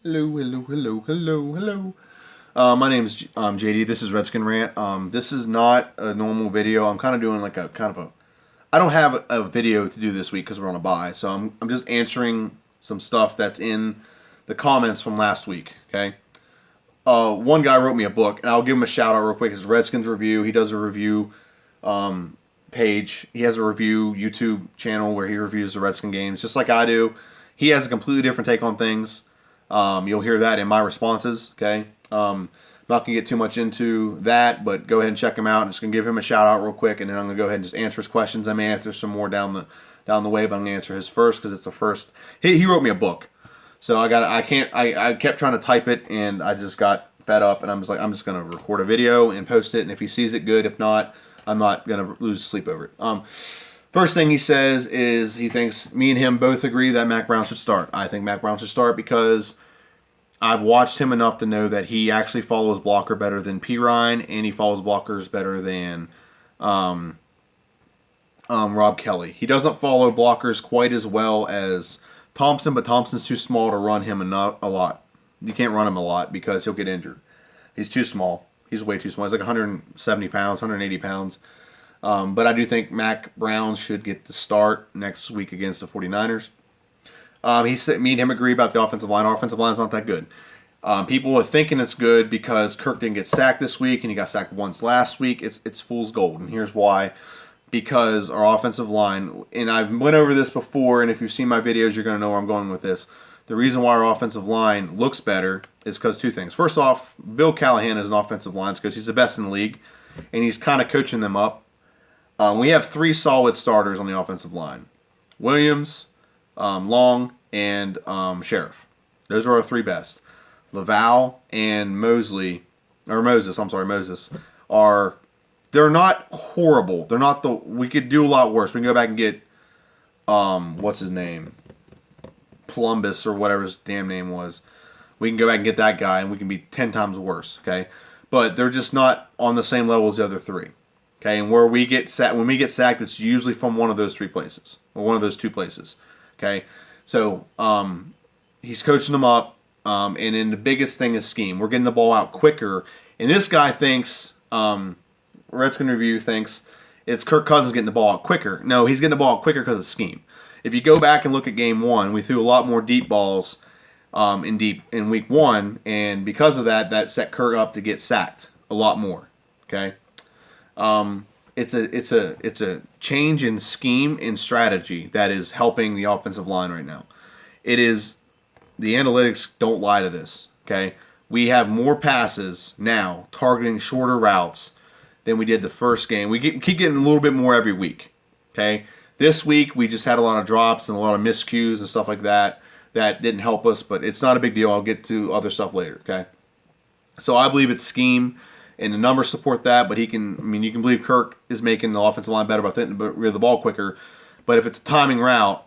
Hello, hello, hello, hello, hello. My name is JD. This is Redskins Rant. This is not a normal video. I'm kind of doing like a kind of a. I don't have a video to do this week because we're on a bye, so I'm just answering some stuff that's in the comments from last week. Okay. One guy wrote me a book, and I'll give him a shout out real quick. It's Redskins Review. He does a review page. He has a review YouTube channel where he reviews the Redskin games, just like I do. He has a completely different take on things. You'll hear that in my responses. Okay. Not gonna get too much into that, but go ahead and check him out. I'm just gonna give him a shout out real quick, and then I'm gonna go ahead and just answer his questions. I may answer some more down the way, but I'm gonna answer his first because it's the first. He wrote me a book, so I kept trying to type it, and I just got fed up, and I'm just gonna record a video and post it, and if he sees it, good. If not, I'm not gonna lose sleep over it. First thing he says is he thinks me and him both agree that Mac Brown should start. I think Mac Brown should start because I've watched him enough to know that he actually follows blocker better than P. Ryan, and he follows blockers better than Rob Kelly. He doesn't follow blockers quite as well as Thompson, but Thompson's too small to run him a lot. You can't run him a lot because he'll get injured. He's too small. He's way too small. He's like 170 pounds, 180 pounds. But I do think Mac Brown should get the start next week against the 49ers. He said me and him agree about the offensive line. Our offensive line's not that good. People are thinking it's good because Kirk didn't get sacked this week and he got sacked once last week. It's fool's gold, and here's why. Because our offensive line, and I've went over this before, and if you've seen my videos, you're going to know where I'm going with this. The reason why our offensive line looks better is because two things. First off, Bill Callahan is an offensive line coach. He's the best in the league, and he's kind of coaching them up. We have three solid starters on the offensive line. Williams, Long, and Sheriff. Those are our three best. Laval and Moses are, they're not horrible. They're not we could do a lot worse. We can go back and get what's his name? Columbus or whatever his damn name was. We can go back and get that guy and we can be 10 times worse, okay? But they're just not on the same level as the other three. Okay, and when we get sacked, it's usually from one of those three places or one of those two places. Okay, so he's coaching them up, and then the biggest thing is scheme. We're getting the ball out quicker, and this guy thinks, Redskin Review thinks it's Kirk Cousins getting the ball out quicker. No, he's getting the ball out quicker because of scheme. If you go back and look at Game 1, we threw a lot more deep balls in Week 1, and because of that, that set Kirk up to get sacked a lot more. Okay. It's a change in scheme and strategy that is helping the offensive line right now. It is, the analytics don't lie to this. Okay, we have more passes now targeting shorter routes than we did the first game. We keep getting a little bit more every week. Okay, this week we just had a lot of drops and a lot of miscues and stuff like that that didn't help us, but it's not a big deal. I'll get to other stuff later. Okay, so I believe it's scheme. And the numbers support that, but you can believe Kirk is making the offensive line better by throwing the ball quicker. But if it's a timing route,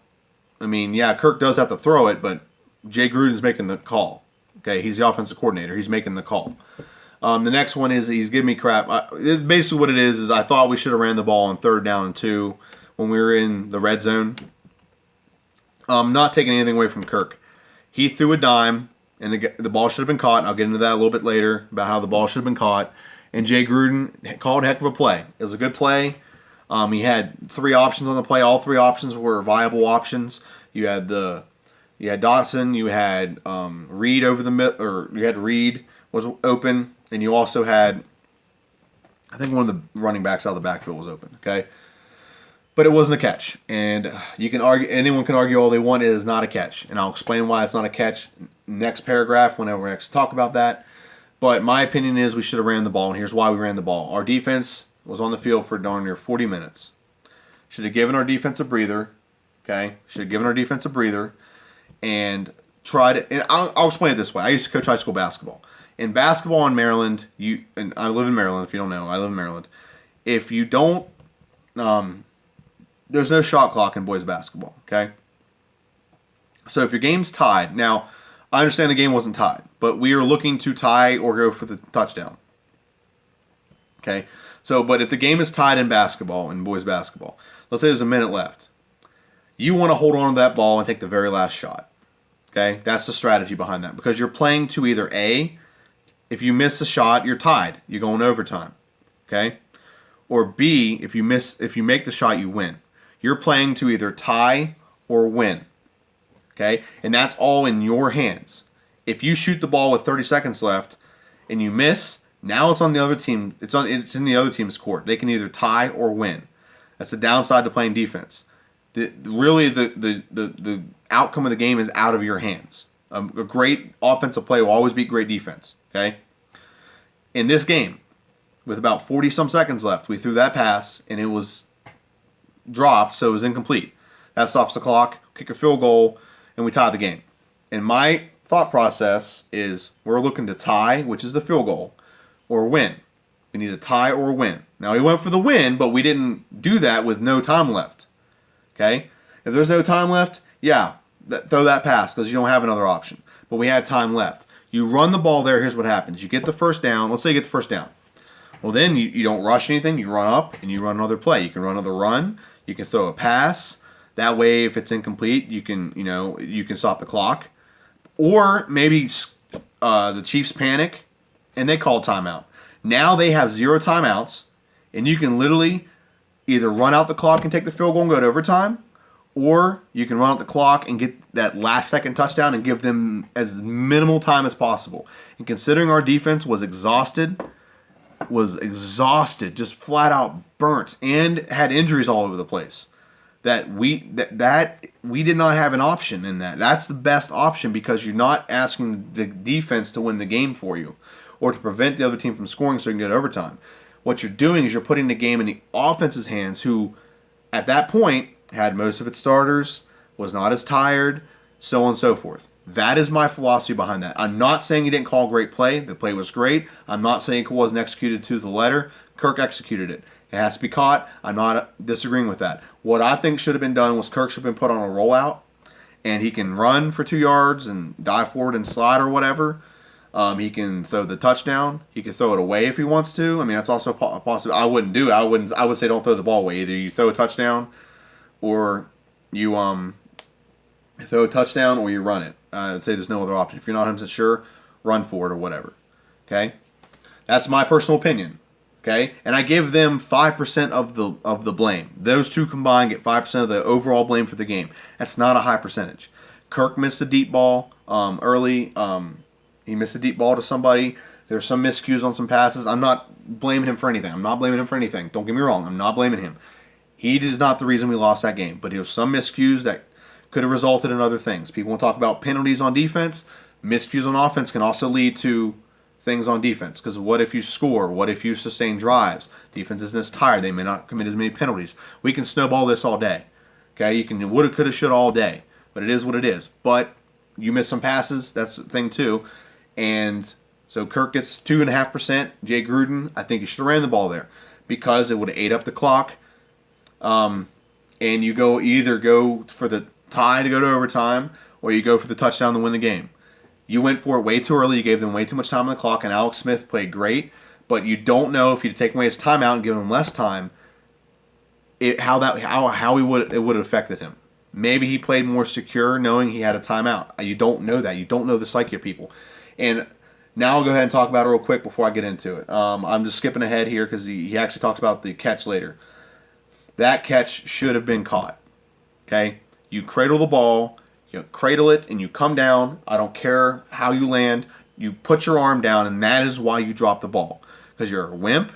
Kirk does have to throw it, but Jay Gruden's making the call. Okay, he's the offensive coordinator. He's making the call. The next one is he's giving me crap. Basically what it is I thought we should have ran the ball on 3rd down and 2 when we were in the red zone. Not taking anything away from Kirk. He threw a dime. And the ball should have been caught. And I'll get into that a little bit later about how the ball should have been caught. And Jay Gruden called a heck of a play. It was a good play. He had 3 options on the play. All 3 options were viable options. You had Dotson. You had Reed over the mid, or you had Reed was open, and you also had, I think one of the running backs out of the backfield was open. Okay. But it wasn't a catch, and you can argue. Anyone can argue all they want. It is not a catch, and I'll explain why it's not a catch next paragraph whenever we actually talk about that. But my opinion is we should have ran the ball, and here's why we ran the ball. Our defense was on the field for darn near 40 minutes. Should have given our defense a breather. Okay, should have given our defense a breather, and tried it. And I'll explain it this way. I used to coach high school basketball. In basketball in Maryland, and I live in Maryland. If you don't know, I live in Maryland. If you don't. There's no shot clock in boys basketball, okay? So if your game's tied, now I understand the game wasn't tied, but we are looking to tie or go for the touchdown. Okay? So, but if the game is tied in basketball, in boys basketball, let's say there's a minute left. You want to hold on to that ball and take the very last shot. Okay, that's the strategy behind that, because you're playing to either A, if you miss a shot, you're tied. You're going overtime. Okay? Or B, if you make the shot, you win. You're playing to either tie or win. Okay? And that's all in your hands. If you shoot the ball with 30 seconds left and you miss, now it's on the other team. It's in the other team's court. They can either tie or win. That's the downside to playing defense. The outcome of the game is out of your hands. A great offensive play will always beat great defense. Okay? In this game, with about 40-some seconds left, we threw that pass, and it was dropped, so it was incomplete. That stops the clock, kick a field goal, and we tie the game. And my thought process is we're looking to tie, which is the field goal, or win. We need a tie or win. Now, we went for the win, but we didn't do that with no time left. Okay? If there's no time left, yeah, throw that pass because you don't have another option. But we had time left. You run the ball there, here's what happens. You get the first down. Let's say you get the first down. Well, then you don't rush anything. You run up and you run another play. You can run another run. You can throw a pass. That way, if it's incomplete, you can stop the clock. Or maybe the Chiefs panic and they call timeout. Now they have 0 timeouts, and you can literally either run out the clock and take the field goal and go to overtime, or you can run out the clock and get that last second touchdown and give them as minimal time as possible. And considering our defense was exhausted, just flat out burnt, and had injuries all over the place, that we did not have an option in that. That's the best option because you're not asking the defense to win the game for you or to prevent the other team from scoring so you can get overtime. What you're doing is you're putting the game in the offense's hands, who at that point had most of its starters, was not as tired, so on and so forth. That is my philosophy behind that. I'm not saying he didn't call a great play. The play was great. I'm not saying it wasn't executed to the letter. Kirk executed it. It has to be caught. I'm not disagreeing with that. What I think should have been done was Kirk should have been put on a rollout, and he can run for 2 yards and dive forward and slide or whatever. He can throw the touchdown. He can throw it away if he wants to. I mean, that's also possible. I wouldn't do it. I would say don't throw the ball away. Either you throw a touchdown, or you throw a touchdown, or you run it. I'd say there's no other option. If you're not 100% sure, run for it or whatever. Okay, that's my personal opinion. Okay, and I give them 5% of the blame. Those two combined get 5% of the overall blame for the game. That's not a high percentage. Kirk missed a deep ball early. He missed a deep ball to somebody. There's some miscues on some passes. I'm not blaming him for anything. Don't get me wrong. I'm not blaming him. He is not the reason we lost that game. But there was some miscues that could have resulted in other things. People want to talk about penalties on defense. Miscues on offense can also lead to things on defense. Because what if you score? What if you sustain drives? Defense isn't as tired. They may not commit as many penalties. We can snowball this all day. Okay, you can woulda, coulda, shoulda all day. But it is what it is. But you miss some passes. That's the thing too. And so Kirk gets 2.5%. Jay Gruden, I think he should have ran the ball there because it would have ate up the clock. And you either go for the tie to go to overtime, or you go for the touchdown to win the game. You went for it way too early. You gave them way too much time on the clock, and Alex Smith played great. But you don't know if you take away his timeout and give him less time, how it would have affected him. Maybe he played more secure knowing he had a timeout. You don't know that. You don't know the psyche of people. And now I'll go ahead and talk about it real quick before I get into it. I'm just skipping ahead here because he actually talks about the catch later. That catch should have been caught. Okay? You cradle the ball, you cradle it, and you come down. I don't care how you land. You put your arm down, and that is why you drop the ball. Because you're a wimp,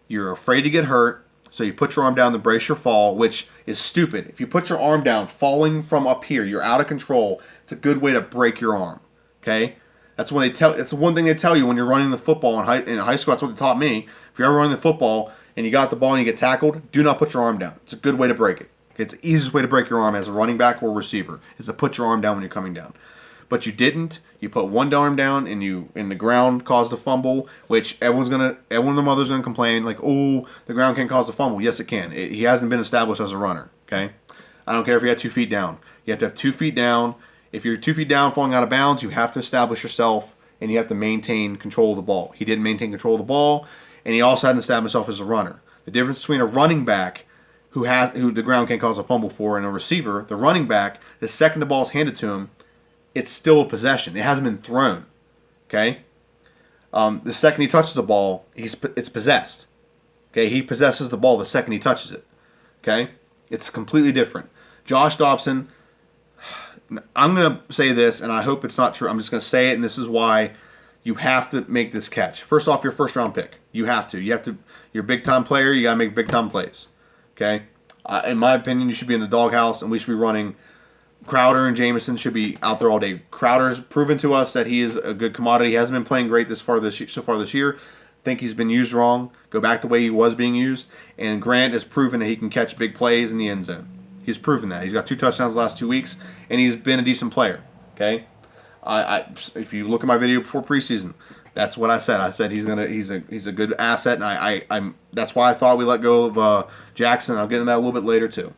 you're afraid to get hurt, so you put your arm down to brace your fall, which is stupid. If you put your arm down, falling from up here, you're out of control. It's a good way to break your arm. Okay? That's when it's one thing they tell you when you're running the football in high school. That's what they taught me. If you're ever running the football and you got the ball and you get tackled, do not put your arm down. It's a good way to break it. It's the easiest way to break your arm as a running back or receiver is to put your arm down when you're coming down. But you didn't. You put one arm down and you in the ground caused a fumble, which everyone of the mothers gonna complain like, oh, the ground can cause a fumble. Yes, it can. He hasn't been established as a runner. Okay, I don't care if you had 2 feet down. You have to have 2 feet down. If you're 2 feet down falling out of bounds, you have to establish yourself and you have to maintain control of the ball. He didn't maintain control of the ball, and he also hadn't established himself as a runner. The difference between a running back who the ground can cause a fumble for and a receiver, the running back, the second the ball is handed to him, it's still a possession. It hasn't been thrown. Okay? The second he touches the ball, it's possessed. Okay? He possesses the ball the second he touches it. Okay? It's completely different. Josh Dobson, I'm going to say this, and I hope it's not true. I'm just going to say it, and this is why you have to make this catch. First off, your first round pick. You have to. You're a big time player. You got to make big time plays. Okay? In my opinion, you should be in the doghouse, and we should be running. Crowder and Jameson should be out there all day. Crowder's proven to us that he is a good commodity. He hasn't been playing great so far this year. I think he's been used wrong. Go back the way he was being used. And Grant has proven that he can catch big plays in the end zone. He's proven that. He's got 2 touchdowns the last 2 weeks, and he's been a decent player. Okay, if you look at my video before preseason, that's what I said. I said he's a good asset, and I'm that's why I thought we let go of Jackson. I'll get into that a little bit later too.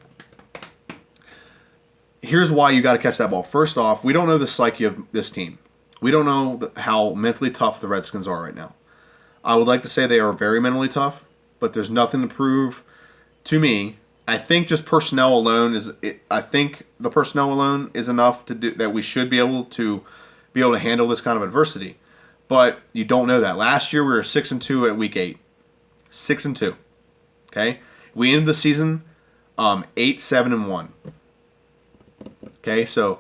Here's why you got to catch that ball. First off, we don't know the psyche of this team. We don't know how mentally tough the Redskins are right now. I would like to say they are very mentally tough, but there's nothing to prove to me. I think just personnel alone is. I think the personnel alone is enough to do that. We should be able to handle this kind of adversity, but you don't know that. Last year we were 6-2 at week 8, 6-2. Okay, we ended the season 8-7-1. Okay, so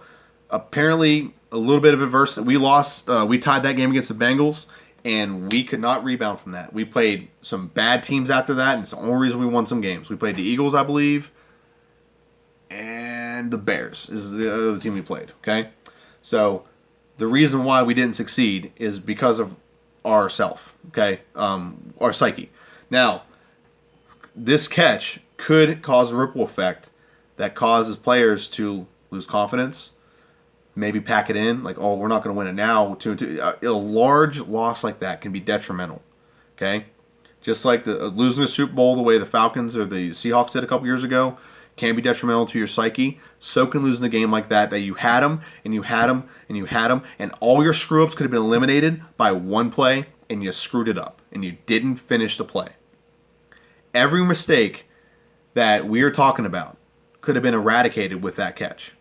apparently a little bit of adversity. We lost. We tied that game against the Bengals, and we could not rebound from that. We played some bad teams after that, and it's the only reason we won some games. We played the Eagles, I believe, and the Bears is the other team we played. Okay, so the reason why we didn't succeed is because of ourself. Okay, our psyche. Now, this catch could cause a ripple effect that causes players to lose confidence, maybe pack it in, like, oh, we're not going to win it now. A large loss like that can be detrimental, okay? Just like losing a Super Bowl the way the Falcons or the Seahawks did a couple years ago can be detrimental to your psyche. So can losing a game like that you had them, and you had them, and you had them, and all your screw-ups could have been eliminated by one play, and you screwed it up, and you didn't finish the play. Every mistake that we are talking about could have been eradicated with that catch.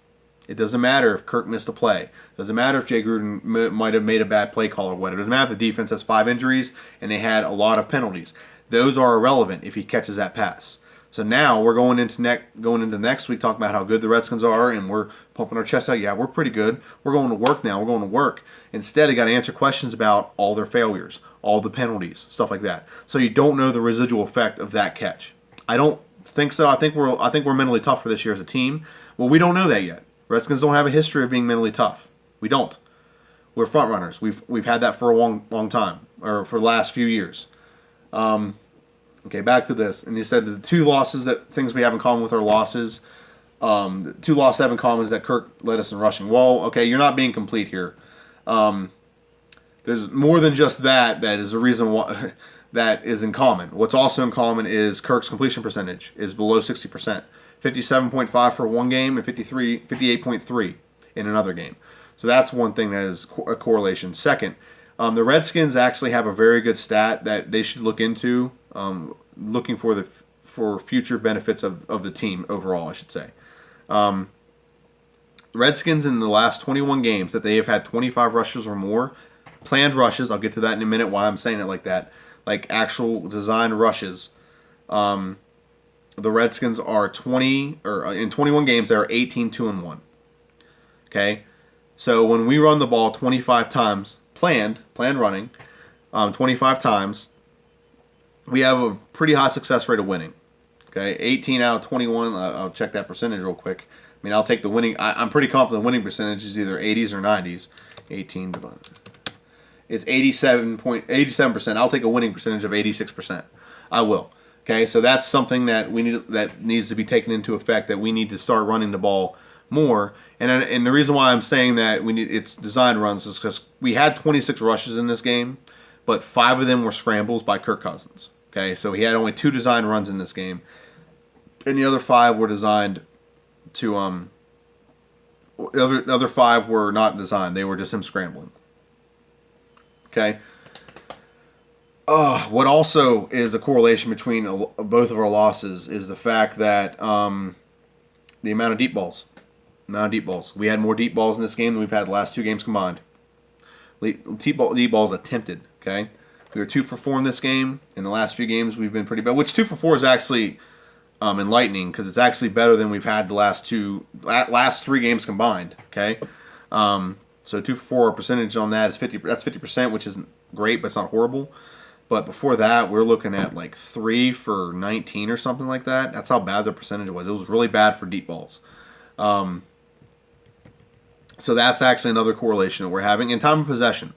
It doesn't matter if Kirk missed a play. It doesn't matter if Jay Gruden might have made a bad play call or whatever. It doesn't matter if the defense has 5 injuries and they had a lot of penalties. Those are irrelevant if he catches that pass. So now we're going into next week talking about how good the Redskins are, and we're pumping our chest out. Yeah, we're pretty good. We're going to work now. We're going to work. Instead, they got to answer questions about all their failures, all the penalties, stuff like that. So you don't know the residual effect of that catch. I don't think so. I think we're mentally tough for this year as a team. Well, we don't know that yet. Redskins don't have a history of being mentally tough. We don't. We're front runners. We've had that for a long time, or for the last few years. Okay, back to this. And you said the 2 losses, that things we have in common with our losses. The 2 losses have in common is that Kirk led us in rushing. Well, okay, you're not being complete here. There's more than just that is the reason why that is in common. What's also in common is Kirk's completion percentage is below 60%. 57.5 for one game and 58.3 in another game. So that's one thing that is a correlation. Second, the Redskins actually have a very good stat that they should look into, looking for future benefits of the team overall, I should say. Redskins in the last 21 games that they have had 25 rushes or more, planned rushes, I'll get to that in a minute why I'm saying it like that, like actual design rushes. The Redskins are in 21 games, they are 18-2-1. Okay? So when we run the ball 25 times, planned running, 25 times, we have a pretty high success rate of winning. Okay? 18 out of 21, I'll check that percentage real quick. I mean, I'll take the winning, I'm pretty confident the winning percentage is either 80s or 90s. 18 divided. It's 87%. I'll take a winning percentage of 86%. I will. Okay, so that's something that needs to be taken into effect, that we need to start running the ball more. And the reason why I'm saying that it's design runs is because we had 26 rushes in this game, but 5 of them were scrambles by Kirk Cousins. Okay, so he had only 2 design runs in this game, and the other 5 were designed to the other 5 were not designed. They were just him scrambling. Okay. What also is a correlation between both of our losses is the fact that the amount of deep balls. Amount of deep balls. We had more deep balls in this game than we've had the last 2 games combined. Deep balls attempted. Okay, we were 2 for 4 in this game. In the last few games, we've been pretty bad. Which 2 for 4 is actually enlightening because it's actually better than we've had the last 3 games combined. Okay, so 2 for 4 percentage on that is 50. That's 50%, which isn't great, but it's not horrible. But before that, we're looking at like 3 for 19 or something like that. That's how bad the percentage was. It was really bad for deep balls. So that's actually another correlation that we're having. In time of possession,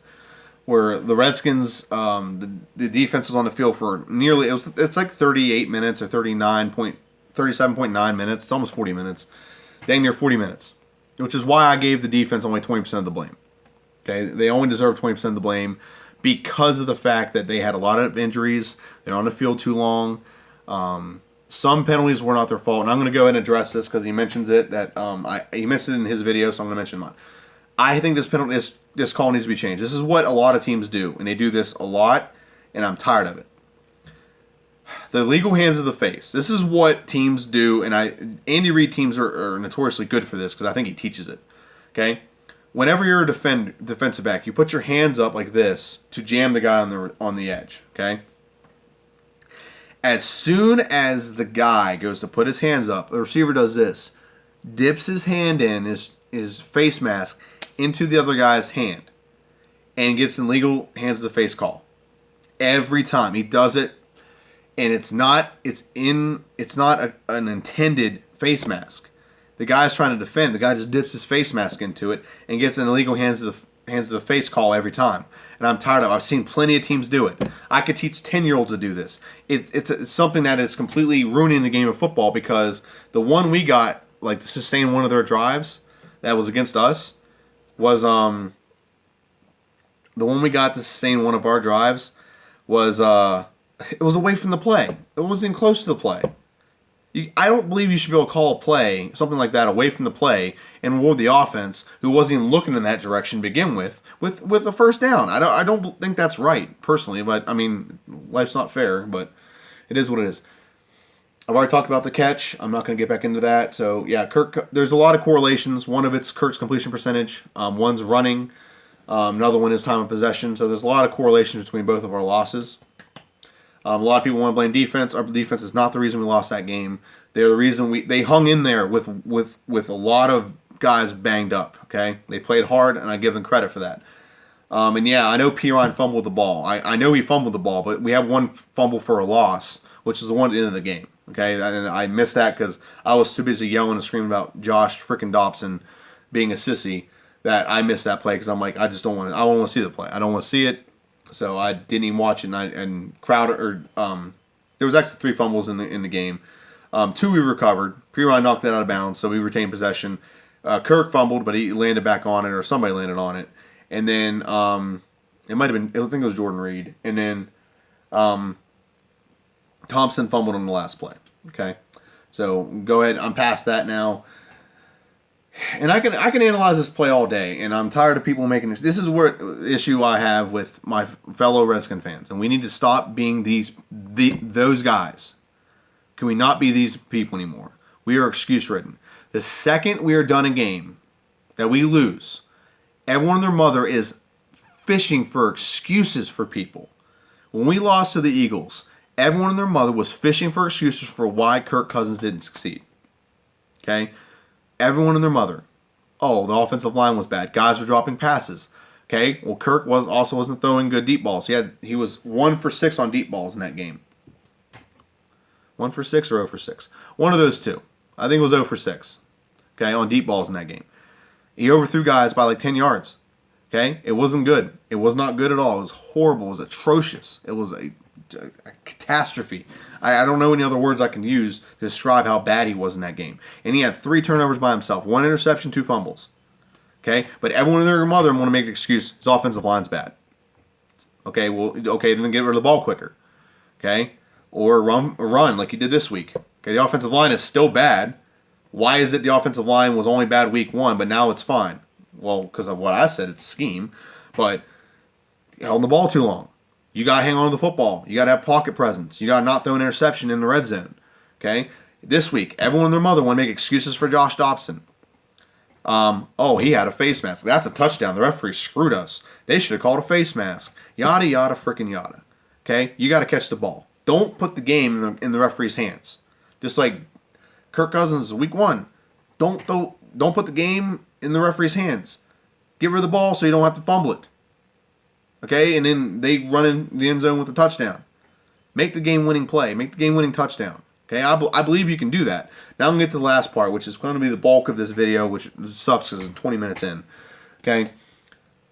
where the Redskins, the defense was on the field for nearly, it's like 38 minutes or 37.9 minutes. It's almost 40 minutes. Dang near 40 minutes. Which is why I gave the defense only 20% of the blame. Okay, they only deserve 20% of the blame because of the fact that they had a lot of injuries. They're on the field too long. Some penalties were not their fault, and I'm going to go ahead and address this because he mentions it. He mentioned it in his video, so I'm going to mention mine. I think this call needs to be changed. This is what a lot of teams do, and they do this a lot, and I'm tired of it. The legal hands of the face. This is what teams do, and Andy Reid teams are notoriously good for this because I think he teaches it. Okay, whenever you're a defensive back, you put your hands up like this to jam the guy on the edge. Okay. As soon as the guy goes to put his hands up, the receiver does this, dips his hand in, his face mask, into the other guy's hand, and gets an illegal hands of the face call. Every time. He does it, and it's not an intended face mask. The guy's trying to defend. The guy just dips his face mask into it and gets an illegal hands of the face call every time. And I'm tired of it. I've seen plenty of teams do it. I could teach 10-year-olds to do this. It's something that is completely ruining the game of football because the one we got, like to sustain one of their drives that was against us, was the one we got to sustain one of our drives was it was away from the play. It wasn't close to the play. I don't believe you should be able to call a play, something like that, away from the play and reward the offense, who wasn't even looking in that direction to begin with a first down. I don't think that's right, personally, but, I mean, life's not fair, but it is what it is. I've already talked about the catch. I'm not going to get back into that. So, yeah, Kirk, there's a lot of correlations. One of it's Kirk's completion percentage. One's running. Another one is time of possession. So there's a lot of correlations between both of our losses. A lot of people want to blame defense. Our defense is not the reason we lost that game. They're the reason they hung in there with a lot of guys banged up. Okay, they played hard, and I give them credit for that. And yeah, I know Piron fumbled the ball. I know he fumbled the ball, but we have one fumble for a loss, which is the one at the end of the game. Okay, and I missed that because I was too busy yelling and screaming about Josh freaking Dobson being a sissy that I missed that play because I'm like, I just don't want to. I don't want to see the play. I don't want to see it. So I didn't even watch it, and Crowder, there was actually 3 fumbles in the game. 2 we recovered. Piron knocked that out of bounds, so we retained possession. Kirk fumbled, but he landed back on it, or somebody landed on it. And then it might have been, I think it was Jordan Reed. And then Thompson fumbled on the last play. Okay, so go ahead. I'm past that now. And I can analyze this play all day, and I'm tired of people making this. This is where the issue I have with my fellow Redskin fans, and we need to stop being those guys. Can we not be these people anymore? We are excuse ridden. The second we are done a game that we lose, everyone and their mother is fishing for excuses for people. When we lost to the Eagles, everyone and their mother was fishing for excuses for why Kirk Cousins didn't succeed. Okay. Everyone and their mother. Oh, the offensive line was bad. Guys were dropping passes. Okay, well, Kirk wasn't throwing good deep balls. He was 1 for 6 on deep balls in that game. 1 for 6 or 0 for 6? One of those two. I think it was 0 for 6. Okay, on deep balls in that game. He overthrew guys by like 10 yards. Okay, it wasn't good. It was not good at all. It was horrible. It was atrocious. It was a catastrophe. I don't know any other words I can use to describe how bad he was in that game. And he had 3 turnovers by himself. 1 interception, 2 fumbles. Okay? But everyone and their mother want to make the excuse, his offensive line's bad. Okay, then get rid of the ball quicker. Okay? Or run like you did this week. Okay, the offensive line is still bad. Why is it the offensive line was only bad week 1, but now it's fine? Well, because of what I said, it's scheme. But you held the ball too long. You got to hang on to the football. You got to have pocket presence. You got to not throw an interception in the red zone. Okay? This week, everyone and their mother want to make excuses for Josh Dobson. Oh, he had a face mask. That's a touchdown. The referee screwed us. They should have called a face mask. Yada, yada, freaking yada. Okay? You got to catch the ball. Don't put the game in the referee's hands. Just like Kirk Cousins, week 1. Don't put the game in the referee's hands. Give her the ball so you don't have to fumble it. Okay? And then they run in the end zone with a touchdown. Make the game-winning play. Make the game-winning touchdown. Okay? I believe you can do that. Now I'm going to get to the last part, which is going to be the bulk of this video, which sucks because it's 20 minutes in. Okay?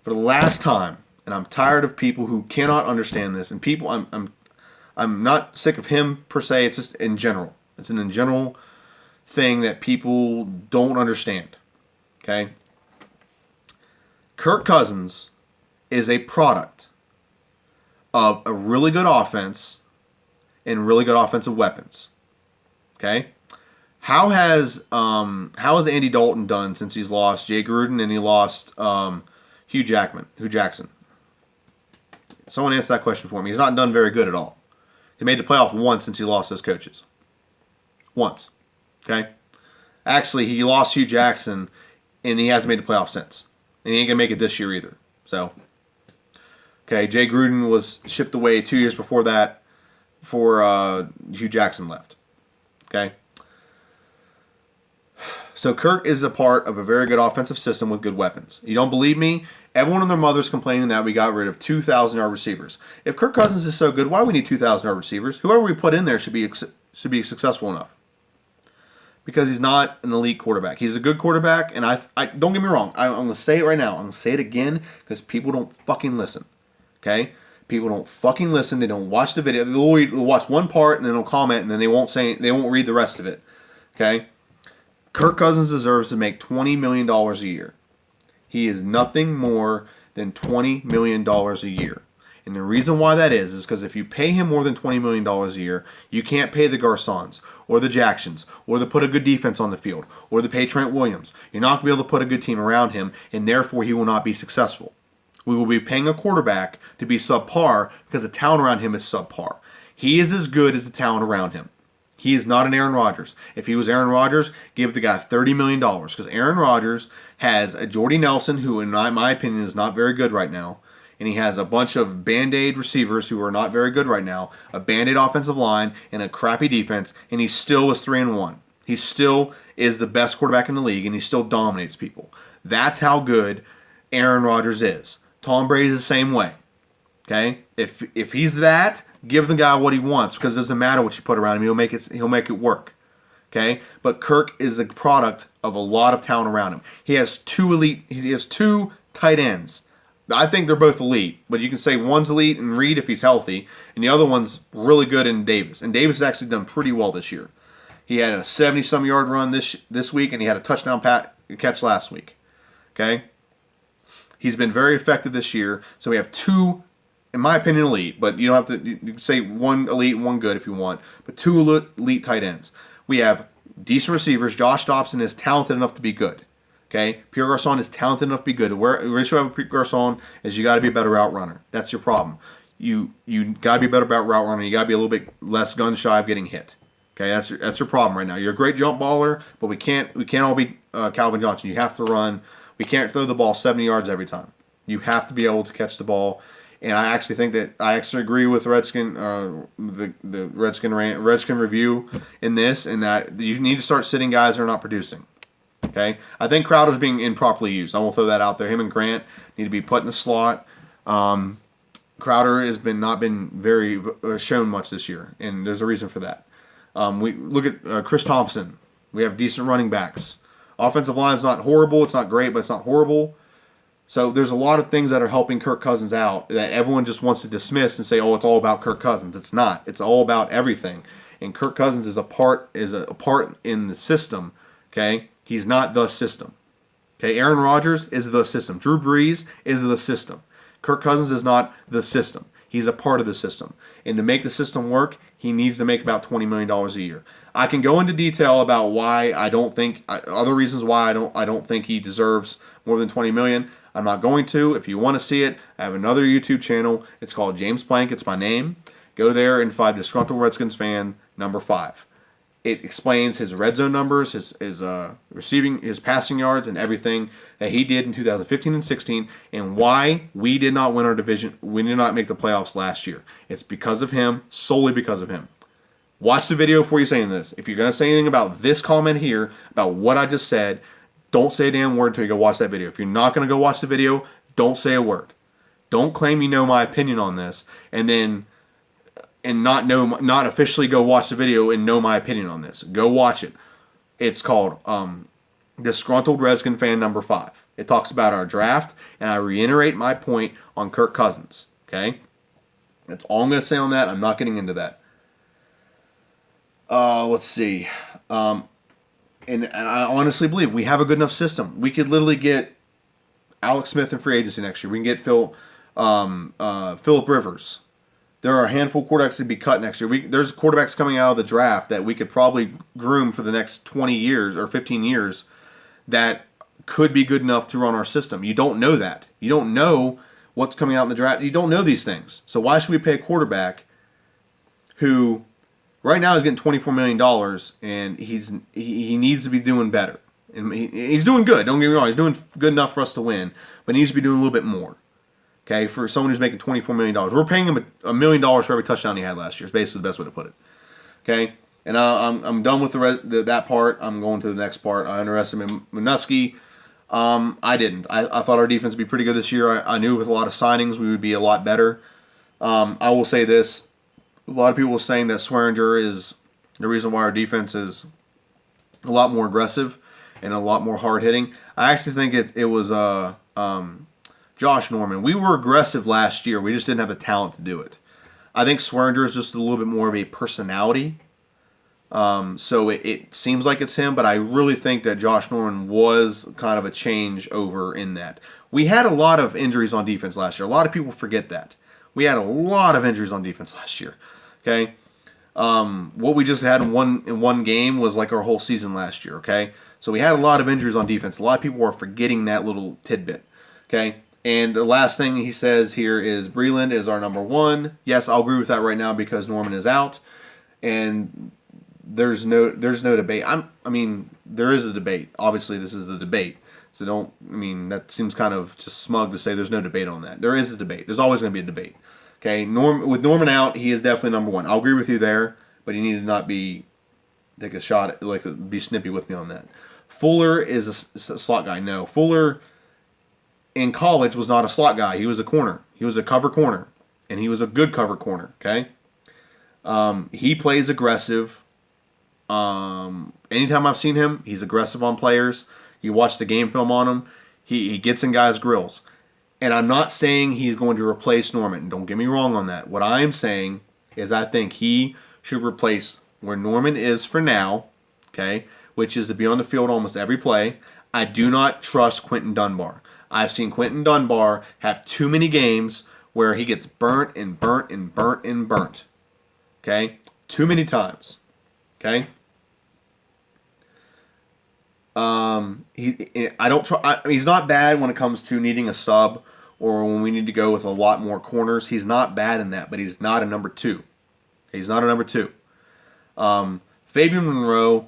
For the last time, and I'm tired of people who cannot understand this, and people, I'm not sick of him per se, it's just in general. It's an in general thing that people don't understand. Okay? Kirk Cousins is a product of a really good offense and really good offensive weapons. Okay? How has Andy Dalton done since he's lost Jay Gruden and he lost Hugh Jackson? Someone answer that question for me. He's not done very good at all. He made the playoff once since he lost those coaches. Once. Okay? Actually, he lost Hugh Jackson and he hasn't made the playoff since. And he ain't going to make it this year either. So, okay, Jay Gruden was shipped away 2 years before that before Hugh Jackson left. Okay? So Kirk is a part of a very good offensive system with good weapons. You don't believe me? Everyone and their mother's complaining that we got rid of 2,000-yard receivers. If Kirk Cousins is so good, why do we need 2,000-yard receivers? Whoever we put in there should be successful enough. Because he's not an elite quarterback. He's a good quarterback, and I don't get me wrong. I'm going to say it right now. I'm going to say it again because people don't fucking listen. Okay? People don't fucking listen. They don't watch the video. They'll watch one part and then they'll comment and then they won't read the rest of it. Okay? Kirk Cousins deserves to make $20 million a year. He is nothing more than $20 million a year. And the reason why that is because if you pay him more than $20 million a year, you can't pay the Garcons or the Jacksons or to put a good defense on the field or to pay Trent Williams. You're not going to be able to put a good team around him, and therefore he will not be successful. We will be paying a quarterback to be subpar because the talent around him is subpar. He is as good as the talent around him. He is not an Aaron Rodgers. If he was Aaron Rodgers, give the guy $30 million because Aaron Rodgers has a Jordy Nelson who, in my opinion, is not very good right now. And he has a bunch of Band-Aid receivers who are not very good right now, a Band-Aid offensive line, and a crappy defense, and he still is 3-1. He still is the best quarterback in the league, and he still dominates people. That's how good Aaron Rodgers is. Tom Brady's the same way. Okay? If he's that, give the guy what he wants because it doesn't matter what you put around him. He'll make it work. Okay? But Kirk is the product of a lot of talent around him. He has two tight ends. I think they're both elite, but you can say one's elite in Reed if he's healthy, and the other one's really good in Davis. And Davis has actually done pretty well this year. He had a 70-some yard run this week, and he had a touchdown catch last week. Okay? He's been very effective this year. So we have two, in my opinion, elite, but you don't have to you can say one elite and one good if you want, but two elite tight ends. We have decent receivers. Josh Dobson is talented enough to be good. Okay, Pierre Garcon is talented enough to be good. The ratio of Pierre Garcon is you got to be a better route runner. That's your problem. You got to be a better route runner. You got to be a little bit less gun shy of getting hit. Okay, that's your problem right now. You're a great jump baller, but we can't all be Calvin Johnson. You have to run. We can't throw the ball 70 yards every time. You have to be able to catch the ball. And I actually think that I actually agree with Redskin, the Redskin Rant, Redskin review in this, and that you need to start sitting guys who are not producing. Okay, I think Crowder's being improperly used. I will throw that out there. Him and Grant need to be put in the slot. Crowder has not been very shown much this year, and there's a reason for that. We look at Chris Thompson. We have decent running backs. Offensive line's not horrible. It's not great, but it's not horrible. So there's a lot of things that are helping Kirk Cousins out that everyone just wants to dismiss and say, "Oh, it's all about Kirk Cousins." It's not. It's all about everything. And Kirk Cousins is a part in the system. Okay. He's not the system. Okay, Aaron Rodgers is the system. Drew Brees is the system. Kirk Cousins is not the system. He's a part of the system. And to make the system work, he needs to make about $20 million a year. I can go into detail about why I don't think other reasons why I don't think he deserves more than $20 million. I'm not going to. If you want to see it, I have another YouTube channel. It's called James Plank. It's my name. Go there and find Disgruntled Redskins Fan number 5. It explains his red zone numbers, his receiving, his passing yards, and everything that he did in 2015 and 16, and why we did not win our division. We did not make the playoffs last year. It's because of him, solely because of him. Watch the video before you say this. If you're going to say anything about this comment here, about what I just said, don't say a damn word until you go watch that video. If you're not going to go watch the video, don't say a word. Don't claim you know my opinion on this, and not officially go watch the video and know my opinion on this. Go watch it. It's called Disgruntled Redskin Fan number 5. It talks about our draft, and I reiterate my point on Kirk Cousins. Okay? That's all I'm going to say on that. I'm not getting into that. Let's see. And I honestly believe we have a good enough system. We could literally get Alex Smith in free agency next year. We can get Philip Rivers. There are a handful of quarterbacks to be cut next year. There's quarterbacks coming out of the draft that we could probably groom for the next 20 years or 15 years that could be good enough to run our system. You don't know that. You don't know what's coming out in the draft. You don't know these things. So why should we pay a quarterback who right now is getting $24 million and he needs to be doing better? And he's doing good. Don't get me wrong. He's doing good enough for us to win, but he needs to be doing a little bit more. Okay, for someone who's making $24 million. We're paying him $1 million for every touchdown he had last year. Is basically the best way to put it. Okay, and I'm done with that part. I'm going to the next part. I underestimated Minuski. I didn't. I thought our defense would be pretty good this year. I knew with a lot of signings we would be a lot better. I will say this. A lot of people were saying that Swearinger is the reason why our defense is a lot more aggressive and a lot more hard-hitting. I actually think it was Josh Norman. We were aggressive last year. We just didn't have the talent to do it. I think Swearinger is just a little bit more of a personality. So it seems like it's him, but I really think that Josh Norman was kind of a change over in that. We had a lot of injuries on defense last year. A lot of people forget that. We had a lot of injuries on defense last year. Okay? What we just had in one game was like our whole season last year. Okay? So we had a lot of injuries on defense. A lot of people are forgetting that little tidbit. Okay? And the last thing he says here is Breland is our number 1. Yes, I'll agree with that right now because Norman is out, and there's no debate. There is a debate. Obviously, this is the debate. So that seems kind of just smug to say there's no debate on that. There is a debate. There's always going to be a debate. Okay, with Norman out, he is definitely number 1. I'll agree with you there, but he need to not take a shot, be snippy with me on that. Fuller is a slot guy. No, Fuller in college was not a slot guy. He was a corner. He was a cover corner, and he was a good cover corner. Okay, he plays aggressive. Anytime I've seen him, he's aggressive on players. You watch the game film on him, he gets in guys' grills. And I'm not saying he's going to replace Norman. Don't get me wrong on that. What I am saying is I think he should replace where Norman is for now, okay, which is to be on the field almost every play. I do not trust Quentin Dunbar. I've seen Quentin Dunbar have too many games where he gets burnt and burnt and burnt and burnt. Okay? Too many times. Okay? He's not bad when it comes to needing a sub or when we need to go with a lot more corners. He's not bad in that, but he's not a number 2. He's not a number 2. Fabian Monroe,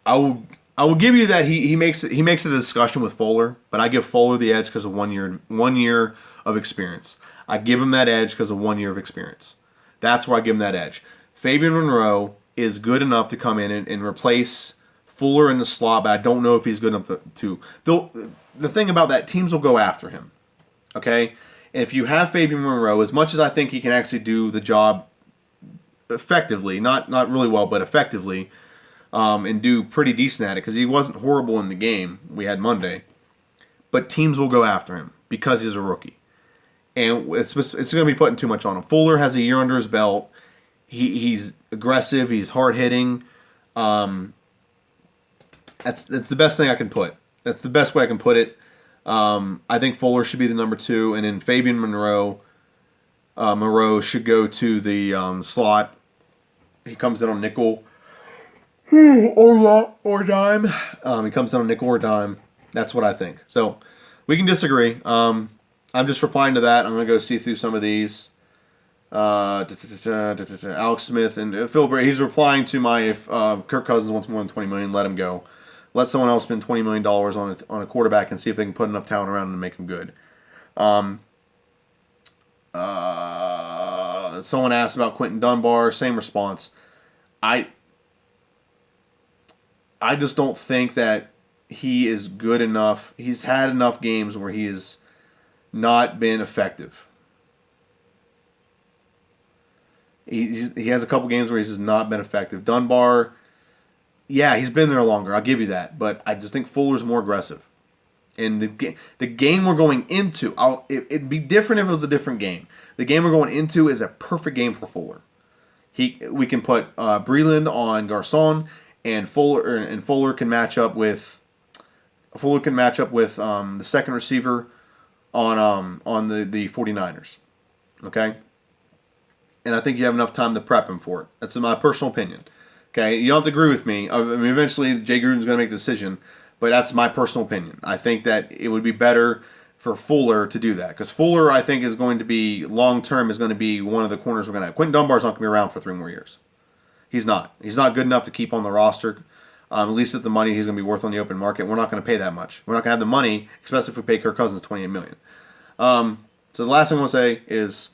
I will give you that he makes it a discussion with Fuller, but I give Fuller the edge because of 1 year of experience. I give him that edge because of 1 year of experience. That's where I give him that edge. Fabian Monroe is good enough to come in and replace Fuller in the slot, but I don't know if he's good enough to. The thing about that, teams will go after him. Okay? And if you have Fabian Monroe, as much as I think he can actually do the job effectively, not really well, but effectively, and do pretty decent at it, because he wasn't horrible in the game we had Monday, but teams will go after him because he's a rookie. And it's going to be putting too much on him. Fuller has a year under his belt. He's aggressive. He's hard-hitting. That's the best thing I can put. That's the best way I can put it. I think Fuller should be the number 2, and then Fabian Moreau should go to the slot. He comes in on nickel or dime. He comes in on nickel or dime. That's what I think. So we can disagree. I'm just replying to that. I'm going to go see through some of these. Alex Smith and Phil Bray. He's replying to my if Kirk Cousins wants more than $20 million, let him go. Let someone else spend $20 million on a quarterback and see if they can put enough talent around him to make him good. Someone asked about Quentin Dunbar. Same response. I just don't think that he is good enough. He's had enough games where he has not been effective. He has a couple games where he's just not been effective. Dunbar, yeah, he's been there longer. I'll give you that. But I just think Fuller's more aggressive. And the game we're going into, it'd be different if it was a different game. The game we're going into is a perfect game for Fuller. We can put Breland on Garcon, and Fuller can match up with the second receiver on the 49ers. Okay? And I think you have enough time to prep him for it. That's my personal opinion. Okay? You don't have to agree with me. I mean, eventually Jay Gruden's going to make a decision, but that's my personal opinion. I think that it would be better for Fuller to do that, because Fuller, I think, is going to be long term is going to be one of the corners we're going to have. Quentin Dunbar's not going to be around for 3 more years. He's not. He's not good enough to keep on the roster. At least at the money he's going to be worth on the open market. We're not going to pay that much. We're not going to have the money, especially if we pay Kirk Cousins $28 million. So the last thing I want to say is,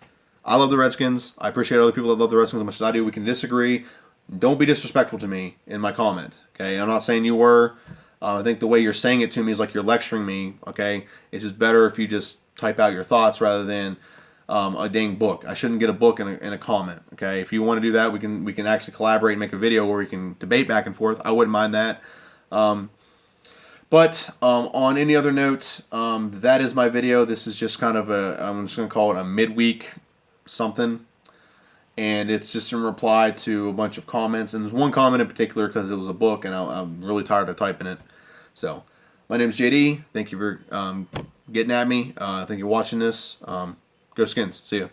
I love the Redskins. I appreciate other people that love the Redskins as much as I do. We can disagree. Don't be disrespectful to me in my comment. Okay, I'm not saying you were. I think the way you're saying it to me is like you're lecturing me. Okay, it's just better if you just type out your thoughts rather than a dang book. I shouldn't get a book in a comment. Okay, if you want to do that, we can actually collaborate and make a video where we can debate back and forth. I wouldn't mind that. But on any other note, that is my video. This is just kind of I'm just going to call it a midweek something. And it's just in reply to a bunch of comments. And there's one comment in particular because it was a book and I'm really tired of typing it. So, my name is JD. Thank you for getting at me. Thank you for watching this. Go Skins. See ya.